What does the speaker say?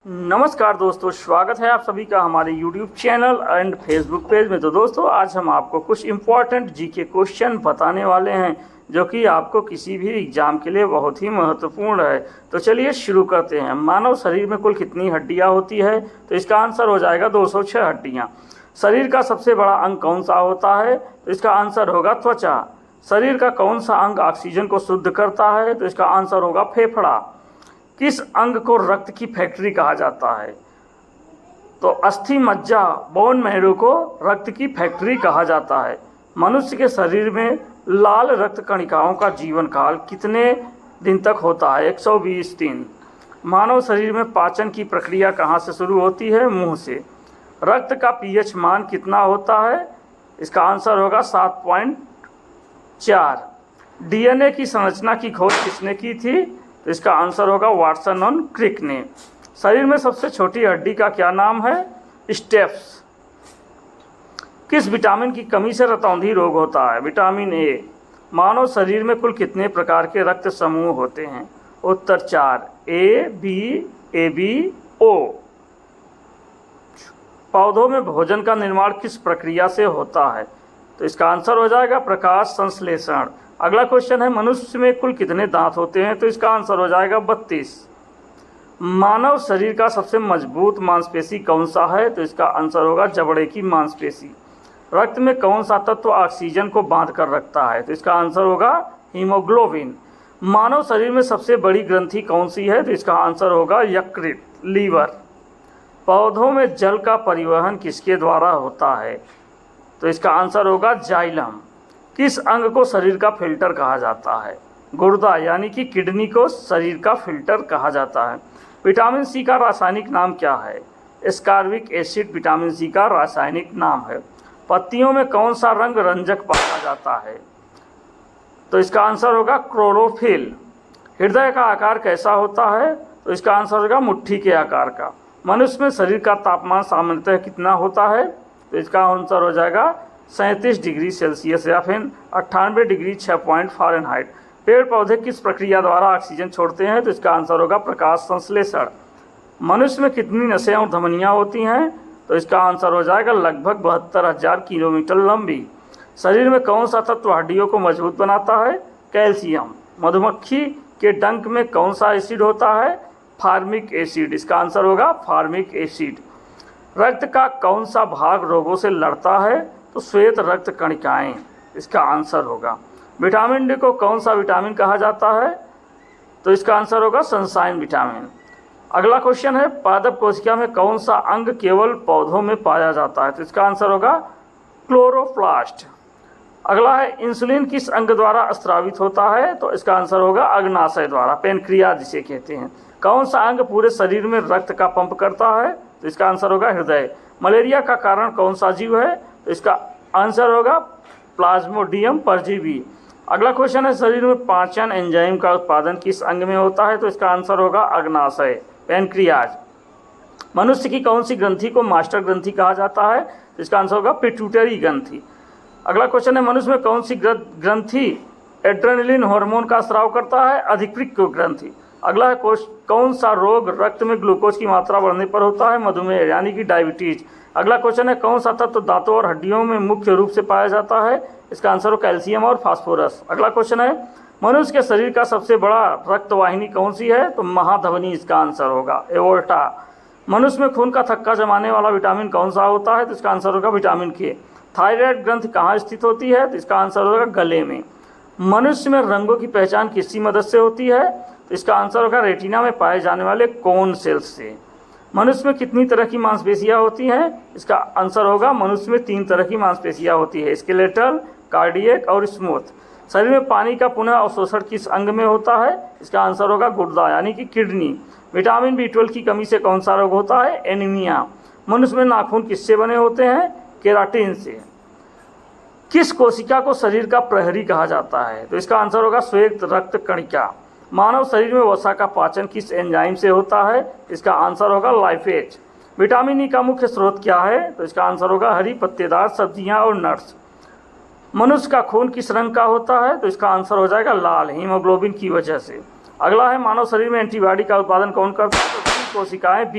नमस्कार दोस्तों, स्वागत है आप सभी का हमारे YouTube channel and Facebook page में। तो दोस्तों, आज हम आपको कुछ इम्पोर्टेंट जीके क्वेश्चन बताने वाले हैं जो कि आपको किसी भी एग्जाम के लिए बहुत ही महत्वपूर्ण है। तो चलिए शुरू करते हैं। मानव शरीर में कुल कितनी हड्डियां होती है? तो इसका आंसर हो जाएगा 206 हड्डियां। शरीर का सबसे बड़ा अंग कौन सा होता है? तो इसका आंसर होगा त्वचा। शरीर का कौन सा अंग ऑक्सीजन को शुद्ध करता है? तो इसका आंसर होगा फेफड़ा। किस अंग को रक्त की फैक्ट्री कहा जाता है? तो अस्थि मज्जा बोन मैरो को रक्त की फैक्ट्री कहा जाता है। मनुष्य के शरीर में लाल रक्त कणिकाओं का जीवन काल कितने दिन तक होता है? 120 दिन। मानव शरीर में पाचन की प्रक्रिया कहाँ से शुरू होती है? मुंह से। रक्त का पीएच मान कितना होता है? इसका आंसर होगा 7.4। डीएनए की संरचना की खोज किसने की थी? तो इसका आंसर होगा वाटसन और क्रिक ने। शरीर में सबसे छोटी हड्डी का क्या नाम है? स्टेप्स। किस विटामिन की कमी से रतौंधी रोग होता है? Vitamin A. मानव शरीर में कुल कितने प्रकार के रक्त समूह होते हैं? उत्तर 4, A B A B O. पौधों में भोजन का निर्माण किस प्रक्रिया से होता है? तो इसका आंसर हो जाएगा प्रकाश संश्लेषण। अगला क्वेश्चन है, मनुष्य में कुल कितने दांत होते हैं? तो इसका आंसर हो जाएगा 32। मानव शरीर का सबसे मजबूत मांसपेशी कौन सा है? तो इसका आंसर होगा जबड़े की मांसपेशी। रक्त में कौन सा तत्व ऑक्सीजन को बांध कर रखता है? तो इसका आंसर होगा हीमोग्लोबिन। मानव शरीर में सबसे बड़ी ग्रंथि कौन सी है? तो इसका आंसर होगा यकृत, लीवर। पौधों में जल का परिवहन किसके द्वारा होता है? तो इसका आंसर होगा जाइलम। किस अंग को शरीर का फिल्टर कहा जाता है? गुर्दा यानी कि किडनी को शरीर का फिल्टर कहा जाता है। विटामिन सी का रासायनिक नाम क्या है? एस्कॉर्बिक एसिड विटामिन सी का रासायनिक नाम है। पत्तियों में कौन सा रंग रंजक पाया जाता है? तो इसका आंसर होगा क्लोरोफिल। हृदय का आकार कैसा होता है? तो इसका आंसर होगा मुट्ठी के आकार का। मनुष्य में शरीर का तापमान सामान्यतः कितना होता है? तो इसका आंसर हो जाएगा 37 डिग्री सेल्सियस या फिर 98 डिग्री 6 पॉइंट फ़ारेनहाइट। पेड़ पौधे किस प्रक्रिया द्वारा ऑक्सीजन छोड़ते हैं? तो इसका आंसर होगा प्रकाश संश्लेषण। मनुष्य में कितनी नसें और धमनियाँ होती हैं? तो इसका आंसर हो जाएगा लगभग 72,000 किलोमीटर लंबी। शरीर में कौन सा तत्व हड्डियों को मजबूत बनाता है? कैल्शियम। मधुमक्खी के डंक में कौन सा एसिड होता है? Formic acid. इसका आंसर होगा फार्मिक एसिड। रक्त का कौन सा भाग रोगों से लड़ता है? तो श्वेत रक्त कणिकाएं। इसका आंसर होगा। विटामिन डी को कौन सा विटामिन कहा जाता है? तो इसका आंसर होगा सनशाइन विटामिन। अगला क्वेश्चन है, पादप कोशिका में कौन सा अंग केवल पौधों में पाया जाता है? तो इसका आंसर होगा क्लोरोप्लास्ट। अगला है, इंसुलिन किस अंग द्वारा स्रावित होता है? तो इसका आंसर होगा अग्नाशय द्वारा, पेनक्रियाज जिसे कहते हैं। कौन सा अंग पूरे शरीर में रक्त का पंप करता है? तो इसका आंसर होगा हृदय। मलेरिया का कारण कौन सा जीव है? तो इसका आंसर होगा प्लाज्मोडियम परजीवी। अगला क्वेश्चन है, शरीर में पाचन एंजाइम का उत्पादन किस अंग में होता है? तो इसका आंसर होगा अग्नाशय, पेनक्रियाज। मनुष्य की कौन सी ग्रंथि को मास्टर ग्रंथि कहा जाता है? तो इसका आंसर होगा पिट्यूटरी ग्रंथि। अगला क्वेश्चन है, मनुष्य में कौन सी ग्रंथि एड्रेनलिन हार्मोन का स्राव करता है? अधिकृत ग्रंथि। अगला है, कौन सा रोग रक्त में ग्लूकोज की मात्रा बढ़ने पर होता है? मधुमेह यानी कि डायबिटीज। अगला क्वेश्चन है, कौन सा तत्व दांतों और हड्डियों में मुख्य रूप से पाया जाता है? इसका आंसर हो कैल्शियम और फास्फोरस। अगला क्वेश्चन है, मनुष्य के शरीर का सबसे बड़ा रक्तवाहिनी कौन सी है? तो महाधमनी इसका आंसर होगा, एओर्टा। मनुष्य में खून का थक्का जमाने वाला विटामिन कौन सा होता है? तो इसका आंसर होगा विटामिन के। थायराइड ग्रंथि कहाँ स्थित होती है? तो इसका आंसर होगा गले में। मनुष्य में रंगों की पहचान किसकी मदद से होती है? तो इसका आंसर होगा रेटिना में पाए जाने वाले कोन सेल्स से। मनुष्य में कितनी तरह की मांसपेशियां होती हैं? इसका आंसर होगा मनुष्य में 3 तरह की मांसपेशियां होती है, स्केलेटल, कार्डियक और स्मूथ। शरीर में पानी का पुनः अवशोषण किस अंग में होता है? इसका आंसर होगा गुर्दा यानी कि किडनी। विटामिन B12 की कमी से कौन सा रोग होता है? एनीमिया। मनुष्य में नाखून किससे बने होते हैं? केराटिन से। किस कोशिका को शरीर का प्रहरी कहा जाता है? तो इसका आंसर होगा श्वेत रक्त कणिका। मानव शरीर में वसा का पाचन किस एंजाइम से होता है? इसका आंसर होगा लाइपेज। विटामिन ई का मुख्य स्रोत क्या है? तो इसका आंसर होगा हरी पत्तेदार सब्जियां और नट्स। मनुष्य का खून किस रंग का होता है? तो इसका आंसर हो जाएगा लाल, हीमोग्लोबिन की वजह से। अगला है, मानव शरीर में एंटीबॉडी का उत्पादन कौन करता है? तो कोशिकाएं